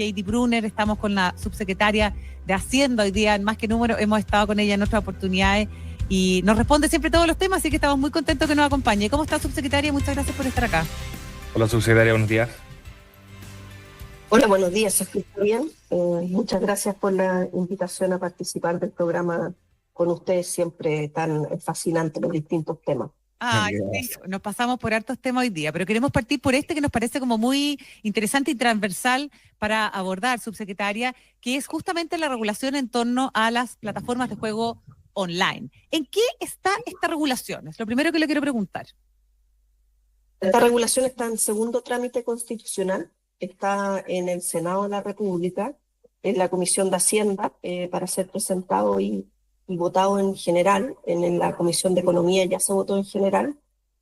Heidi Brunner, estamos con la subsecretaria de Hacienda hoy día en Más que Número, hemos estado con ella en otras oportunidades y nos responde siempre todos los temas, así que estamos muy contentos que nos acompañe. ¿Cómo está, subsecretaria? Muchas gracias por estar acá. Hola, subsecretaria, buenos días. Hola, buenos días, ¿se escucha bien? Muchas gracias por la invitación a participar del programa con ustedes, siempre tan fascinante los distintos temas. Ay, sí, nos pasamos por hartos temas hoy día, pero queremos partir por este que nos parece como muy interesante y transversal para abordar, subsecretaria, que es justamente la regulación en torno a las plataformas de juego online. ¿En qué está esta regulación? Es lo primero que le quiero preguntar. Esta regulación está en segundo trámite constitucional, está en el Senado de la República, en la Comisión de Hacienda, para ser presentado y votado en general. En la Comisión de Economía ya se votó en general,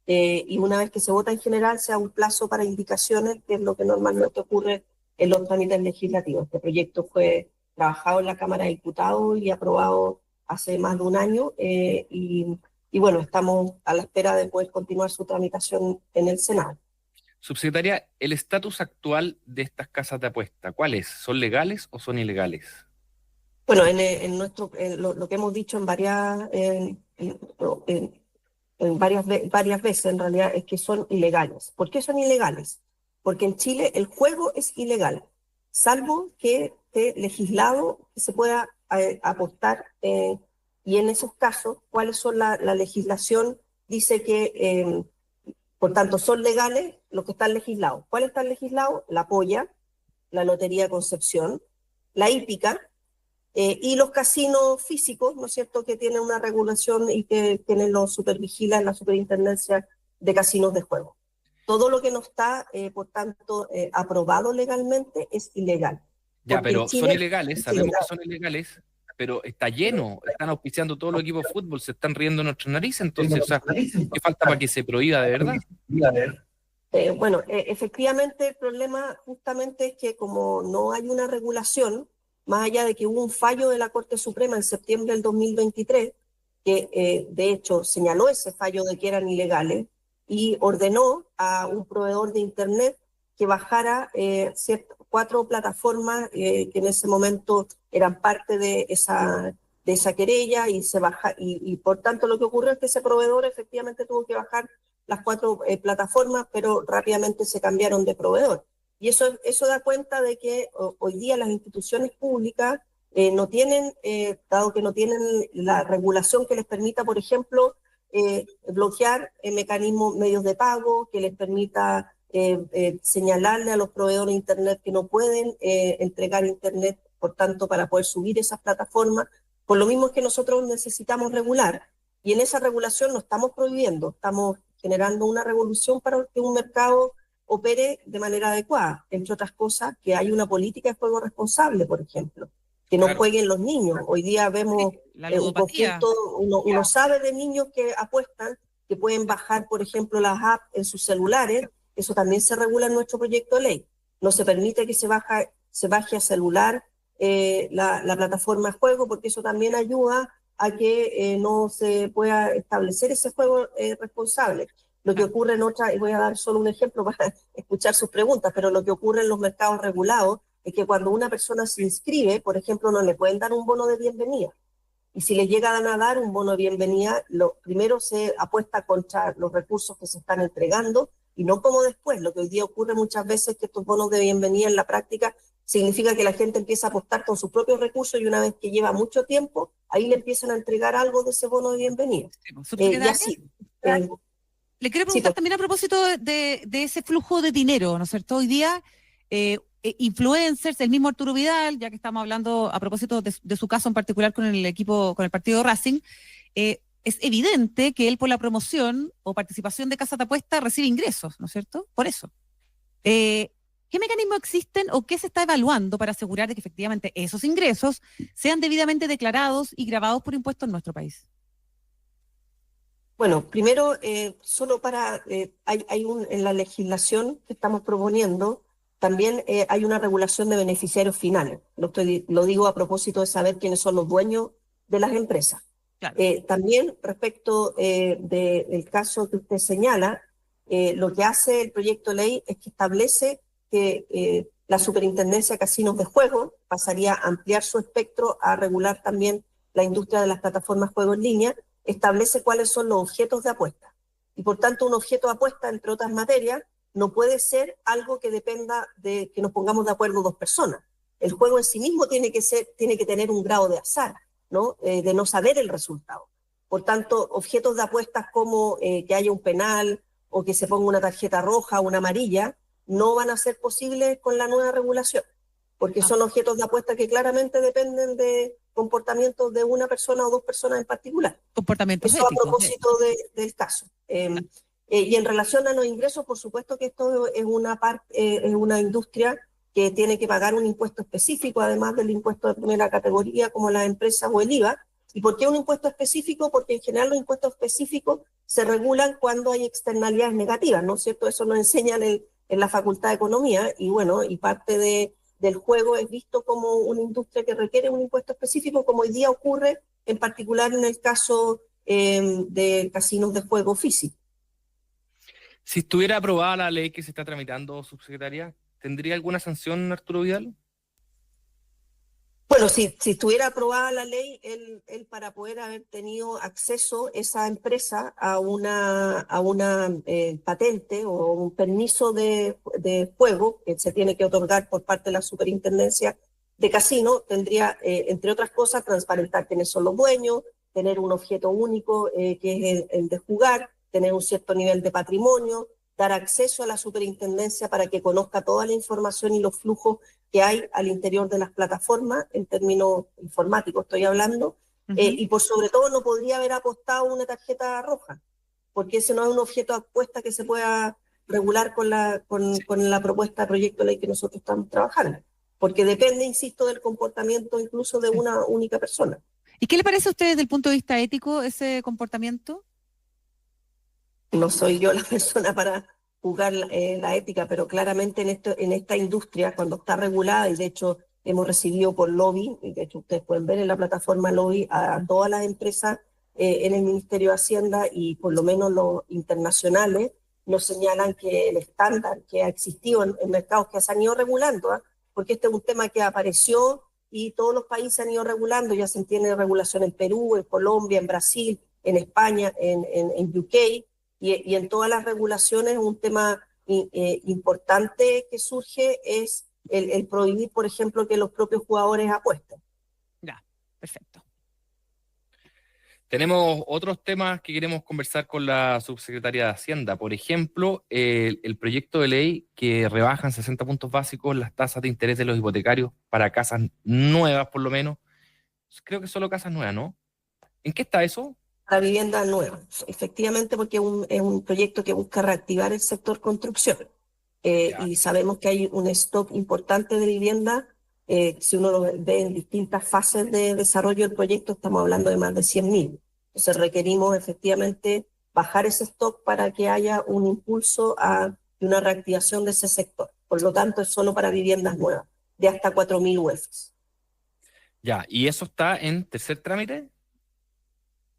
y una vez que se vota en general se da un plazo para indicaciones, que es lo que normalmente ocurre en los trámites legislativos. Este proyecto fue trabajado en la Cámara de Diputados y aprobado hace más de un año, y bueno, estamos a la espera de poder continuar su tramitación en el Senado. Subsecretaria, el estatus actual de estas casas de apuesta, ¿cuál es? ¿Son legales o son ilegales? Bueno, lo que hemos dicho en varias veces en realidad es que son ilegales. ¿Por qué son ilegales? Porque en Chile el juego es ilegal, salvo que esté legislado que se pueda apostar, y en esos casos, ¿cuáles son la legislación? Dice que, por tanto, son legales los que están legislados. ¿Cuáles están legislados? La Polla, la Lotería de Concepción, la hípica, y los casinos físicos, ¿no es cierto?, que tienen una regulación y que tienen los supervigilan la Superintendencia de Casinos de Juego. Todo lo que no está, por tanto, aprobado legalmente es ilegal. Ya, pero son ilegales, sabemos que son ilegales, pero está lleno, están auspiciando todos los equipos de fútbol, se están riendo en nuestra nariz, entonces, o sea, ¿qué falta para que se prohíba de verdad? Bueno, efectivamente el problema justamente es que como no hay una regulación, más allá de que hubo un fallo de la Corte Suprema en septiembre del 2023, que de hecho señaló ese fallo de que eran ilegales y ordenó a un proveedor de Internet que bajara 4 plataformas que en ese momento eran parte de esa querella, y por tanto lo que ocurrió es que ese proveedor efectivamente tuvo que bajar las 4 plataformas, pero rápidamente se cambiaron de proveedor. Y eso da cuenta de que hoy día las instituciones públicas no tienen, dado que no tienen la regulación que les permita, por ejemplo, bloquear mecanismos, medios de pago, que les permita señalarle a los proveedores de Internet que no pueden entregar Internet, por tanto, para poder subir esas plataformas. Por lo mismo es que nosotros necesitamos regular, y en esa regulación no estamos prohibiendo, estamos generando una revolución para que un mercado opere de manera adecuada, entre otras cosas, que hay una política de juego responsable, por ejemplo, que no jueguen los niños. Hoy día vemos un conjunto, uno sabe de niños que apuestan, que pueden bajar, por ejemplo, las apps en sus celulares. Eso también se regula en nuestro proyecto de ley. No se permite que se baje a celular la plataforma de juego, porque eso también ayuda a que no se pueda establecer ese juego responsable. Lo que ocurre y voy a dar solo un ejemplo para escuchar sus preguntas, pero lo que ocurre en los mercados regulados es que cuando una persona se inscribe, por ejemplo, no le pueden dar un bono de bienvenida. Y si le llegan a dar un bono de bienvenida, primero se apuesta contra los recursos que se están entregando, y no como después. Lo que hoy día ocurre muchas veces es que estos bonos de bienvenida en la práctica significa que la gente empieza a apostar con sus propios recursos, y una vez que lleva mucho tiempo, ahí le empiezan a entregar algo de ese bono de bienvenida. Y así. Le quiero preguntar también a propósito de ese flujo de dinero, ¿no es cierto? Hoy día, influencers, el mismo Arturo Vidal, ya que estamos hablando a propósito de su caso en particular con el equipo, con el partido Racing, es evidente que él por la promoción o participación de casas de apuesta recibe ingresos, ¿no es cierto? Por eso. ¿Qué mecanismos existen o qué se está evaluando para asegurar de que efectivamente esos ingresos sean debidamente declarados y grabados por impuestos en nuestro país? Bueno, primero, solo en la legislación que estamos proponiendo, también hay una regulación de beneficiarios finales. Lo digo a propósito de saber quiénes son los dueños de las empresas. Claro. También respecto del caso que usted señala, lo que hace el proyecto de ley es que establece que La Superintendencia de Casinos de Juego pasaría a ampliar su espectro a regular también la industria de las plataformas de juego en línea, establece cuáles son los objetos de apuesta. Y por tanto, un objeto de apuesta, entre otras materias, no puede ser algo que dependa de que nos pongamos de acuerdo dos personas. El juego en sí mismo tiene que tener un grado de azar, ¿no? De no saber el resultado. Por tanto, objetos de apuestas como que haya un penal o que se ponga una tarjeta roja o una amarilla, no van a ser posibles con la nueva regulación, porque son objetos de apuesta que claramente dependen de comportamientos de una persona o dos personas en particular. Comportamientos Eso éticos. a propósito del caso. Y en relación a los ingresos, por supuesto que esto es una industria que tiene que pagar un impuesto específico, además del impuesto de primera categoría, como las empresas o el IVA. ¿Y por qué un impuesto específico? Porque en general los impuestos específicos se regulan cuando hay externalidades negativas, ¿no es cierto? Eso nos enseñan en la Facultad de Economía, y bueno, y parte del juego es visto como una industria que requiere un impuesto específico, como hoy día ocurre en particular en el caso de casinos de juego físico. Si estuviera aprobada la ley que se está tramitando, subsecretaria, ¿tendría alguna sanción Arturo Vidal? Bueno, si estuviera aprobada la ley, él para poder haber tenido acceso esa empresa a una patente o un permiso de juego que se tiene que otorgar por parte de la Superintendencia de Casino, tendría, entre otras cosas, transparentar quiénes son los dueños, tener un objeto único que es el de jugar, tener un cierto nivel de patrimonio, dar acceso a la Superintendencia para que conozca toda la información y los flujos que hay al interior de las plataformas, en términos informáticos estoy hablando, y por sobre todo no podría haber apostado una tarjeta roja, porque ese no es un objeto de apuesta que se pueda regular con la propuesta de proyecto de ley que nosotros estamos trabajando, porque depende, insisto, del comportamiento incluso de una única persona. ¿Y qué le parece a usted desde el punto de vista ético ese comportamiento? No soy yo la persona para juzgar la ética, pero claramente en esta industria, cuando está regulada, y de hecho hemos recibido por lobby, y de hecho ustedes pueden ver en la plataforma lobby a todas las empresas en el Ministerio de Hacienda, y por lo menos los internacionales nos señalan que el estándar que ha existido en mercados que se han ido regulando, porque este es un tema que apareció y todos los países han ido regulando, ya se tiene regulación en Perú, en Colombia, en Brasil, en España, en UK, y en todas las regulaciones un tema importante que surge es el prohibir, por ejemplo, que los propios jugadores apuesten. Ya, perfecto. Tenemos otros temas que queremos conversar con la subsecretaria de Hacienda. Por ejemplo, el proyecto de ley que rebaja en 60 puntos básicos las tasas de interés de los hipotecarios para casas nuevas, por lo menos. Creo que solo casas nuevas, ¿no? ¿En qué está eso? La vivienda nueva, efectivamente, porque es un proyecto que busca reactivar el sector construcción. Y sabemos que hay un stock importante de vivienda. Si uno lo ve en distintas fases de desarrollo del proyecto, estamos hablando de más de 100.000. Entonces requerimos efectivamente bajar ese stock para que haya un impulso y una reactivación de ese sector. Por lo tanto, es solo para viviendas nuevas, de hasta 4.000 UFs. Ya, ¿y eso está en tercer trámite?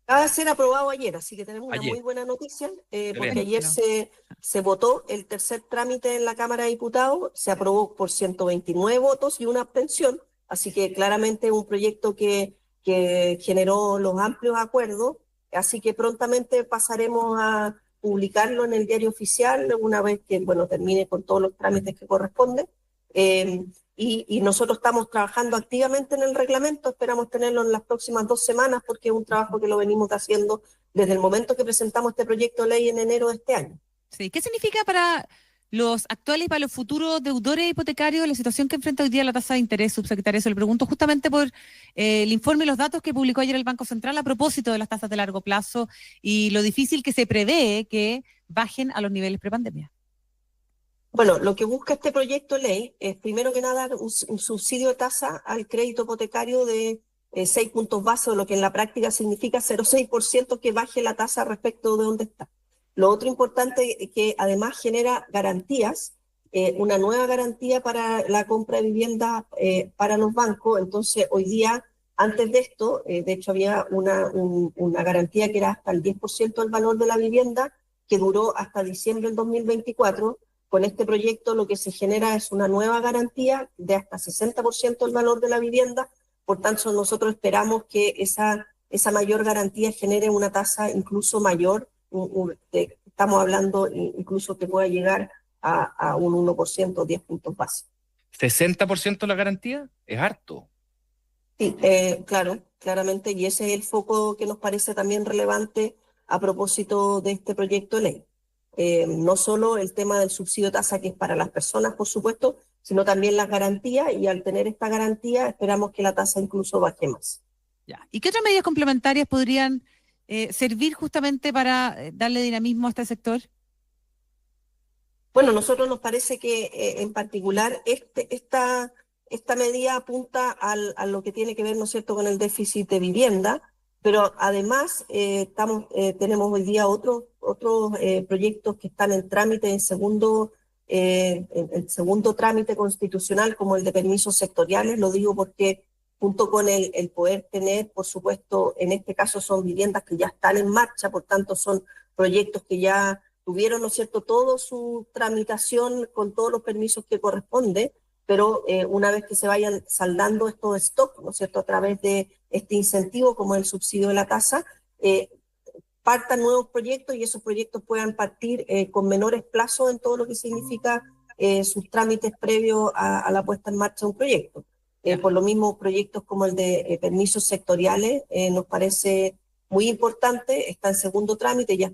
Acaba de ser aprobado ayer, así que tenemos una Ayer. muy buena noticia, porque ayer se votó el tercer trámite en la Cámara de Diputados, se aprobó por 129 votos y una abstención, así que claramente un proyecto que generó los amplios acuerdos, así que prontamente pasaremos a publicarlo en el Diario Oficial una vez que termine con todos los trámites que corresponden. Y nosotros estamos trabajando activamente en el reglamento, esperamos tenerlo en las próximas 2 semanas, porque es un trabajo que lo venimos haciendo desde el momento que presentamos este proyecto de ley en enero de este año. Sí. ¿Qué significa para los actuales y para los futuros deudores hipotecarios la situación que enfrenta hoy día la tasa de interés, subsecretaria? Eso le pregunto justamente por el informe y los datos que publicó ayer el Banco Central a propósito de las tasas de largo plazo y lo difícil que se prevé que bajen a los niveles prepandemia. Bueno, lo que busca este proyecto de ley es, primero que nada, un subsidio de tasa al crédito hipotecario de 6 puntos base, o lo que en la práctica significa 0,6% que baje la tasa respecto de donde está. Lo otro importante es que además genera garantías, una nueva garantía para la compra de vivienda para los bancos. Entonces, hoy día, antes de esto, de hecho había una garantía que era hasta el 10% del valor de la vivienda, que duró hasta diciembre del 2024, con este proyecto lo que se genera es una nueva garantía de hasta 60% del valor de la vivienda. Por tanto, nosotros esperamos que esa mayor garantía genere una tasa incluso mayor. Estamos hablando incluso que pueda llegar a un 1%, 10 puntos básicos. ¿60% la garantía? Es harto. Sí, claro, claramente, y ese es el foco que nos parece también relevante a propósito de este proyecto de ley. No solo el tema del subsidio tasa, que es para las personas, por supuesto, sino también las garantías, y al tener esta garantía esperamos que la tasa incluso baje más. Ya. ¿Y qué otras medidas complementarias podrían servir justamente para darle dinamismo a este sector? Bueno, nosotros nos parece que en particular esta medida apunta a lo que tiene que ver, ¿no es cierto?, con el déficit de vivienda, pero además tenemos hoy día otros proyectos que están en trámite, en segundo trámite constitucional, como el de permisos sectoriales. Lo digo porque junto con el poder tener, por supuesto, en este caso son viviendas que ya están en marcha, por tanto son proyectos que ya tuvieron, ¿no es cierto?, toda su tramitación con todos los permisos que corresponde, pero una vez que se vayan saldando estos stock, ¿no es cierto?, a través de este incentivo como el subsidio de la tasa, partan nuevos proyectos y esos proyectos puedan partir con menores plazos en todo lo que significa sus trámites previos a la puesta en marcha de un proyecto. Por lo mismo, proyectos como el de permisos sectoriales nos parece muy importante, está en segundo trámite, ya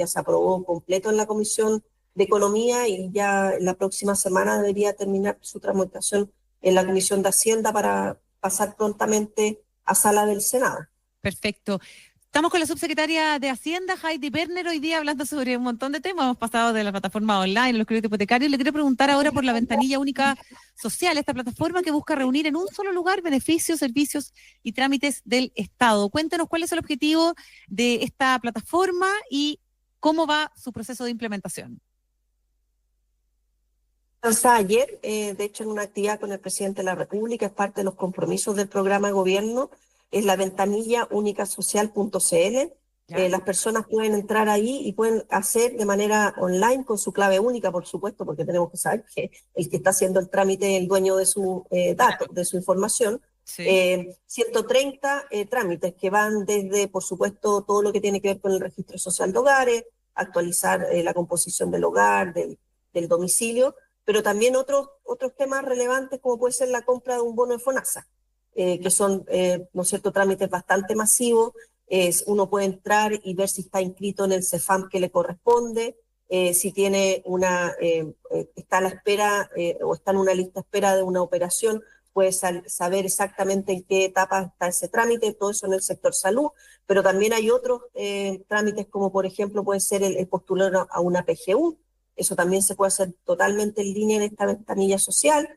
se aprobó completo en la Comisión de Economía y ya la próxima semana debería terminar su tramitación en la Comisión de Hacienda para pasar prontamente a sala del Senado. Perfecto. Estamos con la subsecretaria de Hacienda, Heidi Berner, hoy día hablando sobre un montón de temas. Hemos pasado de la plataforma online, los créditos hipotecarios. Le quiero preguntar ahora por la ventanilla única social, esta plataforma que busca reunir en un solo lugar beneficios, servicios y trámites del Estado. Cuéntanos cuál es el objetivo de esta plataforma y cómo va su proceso de implementación. Ayer, de hecho, en una actividad con el presidente de la República, es parte de los compromisos del programa de gobierno, es la ventanilla únicasocial.cl. Las personas pueden entrar ahí y pueden hacer de manera online con su clave única, por supuesto, porque tenemos que saber que el que está haciendo el trámite es el dueño de su datos, de su información. Sí. 130 trámites que van desde, por supuesto, todo lo que tiene que ver con el registro social de hogares, actualizar la composición del hogar, del domicilio, pero también otros temas relevantes como puede ser la compra de un bono de FONASA, que son, ¿no es cierto?, trámites bastante masivos. Uno puede entrar y ver si está inscrito en el CEFAM que le corresponde, si tiene está a la espera o está en una lista de espera de una operación, puede saber exactamente en qué etapa está ese trámite, todo eso en el sector salud, pero también hay otros trámites como por ejemplo puede ser el postular a una PGU. Eso también se puede hacer totalmente en línea en esta ventanilla social.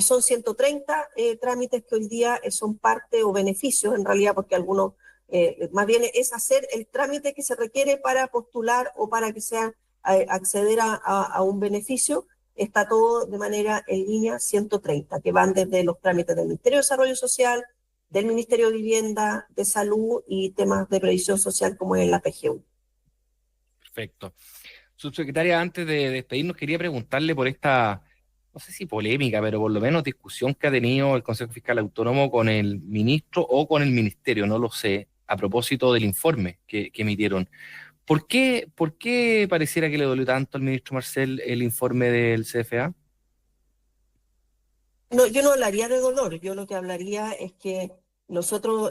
Son 130 trámites que hoy día son parte o beneficios en realidad, porque algunos, más bien es hacer el trámite que se requiere para postular o para que sea acceder a un beneficio. Está todo de manera en línea, 130, que van desde los trámites del Ministerio de Desarrollo Social, del Ministerio de Vivienda, de Salud y temas de previsión social como es la PGU. Perfecto. Subsecretaria, antes de despedirnos, quería preguntarle por esta, no sé si polémica, pero por lo menos discusión que ha tenido el Consejo Fiscal Autónomo con el ministro o con el ministerio, no lo sé, a propósito del informe que emitieron. ¿Por qué pareciera que le dolió tanto al ministro Marcel el informe del CFA? No, yo no hablaría de dolor, yo lo que hablaría es que nosotros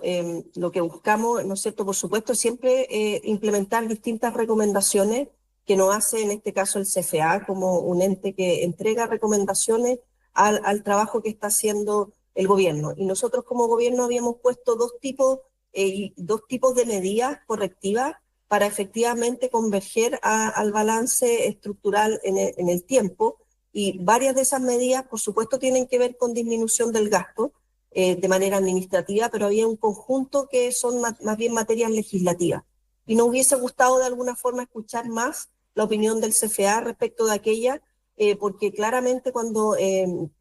lo que buscamos, ¿no es cierto?, por supuesto, siempre implementar distintas recomendaciones que nos hace en este caso el CFA como un ente que entrega recomendaciones al trabajo que está haciendo el gobierno. Y nosotros como gobierno habíamos puesto dos tipos de medidas correctivas para efectivamente converger al balance estructural en el tiempo. Y varias de esas medidas, por supuesto, tienen que ver con disminución del gasto de manera administrativa, pero había un conjunto que son más bien materias legislativas. Y nos hubiese gustado de alguna forma escuchar más la opinión del CFA respecto de aquella, porque claramente cuando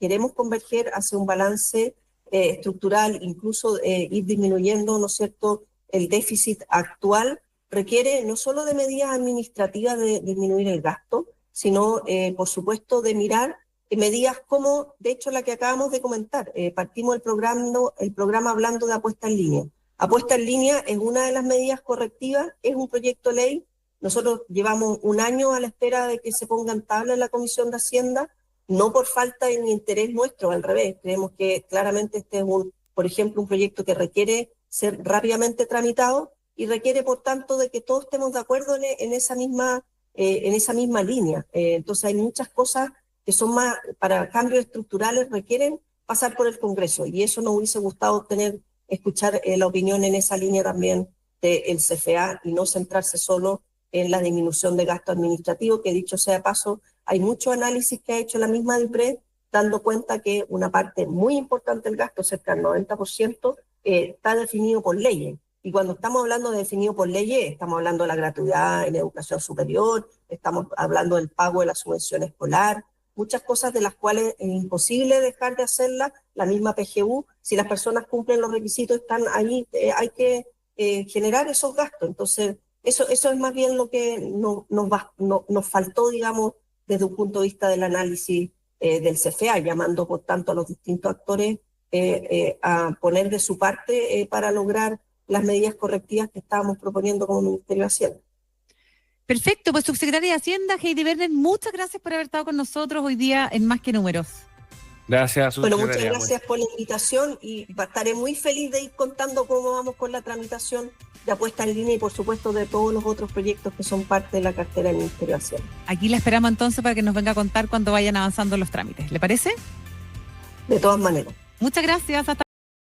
queremos converger hacia un balance estructural, incluso ir disminuyendo, ¿no es cierto?, el déficit actual, requiere no solo de medidas administrativas de disminuir el gasto, sino, por supuesto, de mirar medidas como, de hecho, la que acabamos de comentar. Partimos el programa hablando de apuesta en línea. Apuesta en línea es una de las medidas correctivas, es un proyecto de ley. Nosotros llevamos un año a la espera de que se ponga en tabla en la Comisión de Hacienda, no por falta de interés nuestro, al revés. Creemos que claramente este es, por ejemplo, un proyecto que requiere ser rápidamente tramitado y requiere, por tanto, de que todos estemos de acuerdo en esa misma línea. Entonces hay muchas cosas que son más, para cambios estructurales, requieren pasar por el Congreso, y eso nos hubiese gustado escuchar la opinión en esa línea también del CFA, y no centrarse solo en la disminución de gasto administrativo, que dicho sea de paso, hay mucho análisis que ha hecho la misma DIPRED, dando cuenta que una parte muy importante del gasto, cerca del 90%, está definido por leyes. Y cuando estamos hablando de definido por leyes, estamos hablando de la gratuidad en educación superior, estamos hablando del pago de la subvención escolar, muchas cosas de las cuales es imposible dejar de hacerlas, la misma PGU, si las personas cumplen los requisitos, están ahí, hay que generar esos gastos. Entonces, eso es más bien lo que nos faltó, digamos, desde un punto de vista del análisis del CFA, llamando por tanto a los distintos actores a poner de su parte para lograr las medidas correctivas que estábamos proponiendo como Ministerio de Hacienda. Perfecto, pues subsecretaria de Hacienda, Heidi Berner, muchas gracias por haber estado con nosotros hoy día en Más que Números. Gracias, Bueno, muchas gracias por la invitación, y estaré muy feliz de ir contando cómo vamos con la tramitación de apuesta en línea y, por supuesto, de todos los otros proyectos que son parte de la cartera del Ministerio de Hacienda. Aquí la esperamos entonces para que nos venga a contar cuando vayan avanzando los trámites. ¿Le parece? De todas maneras. Muchas gracias. Hasta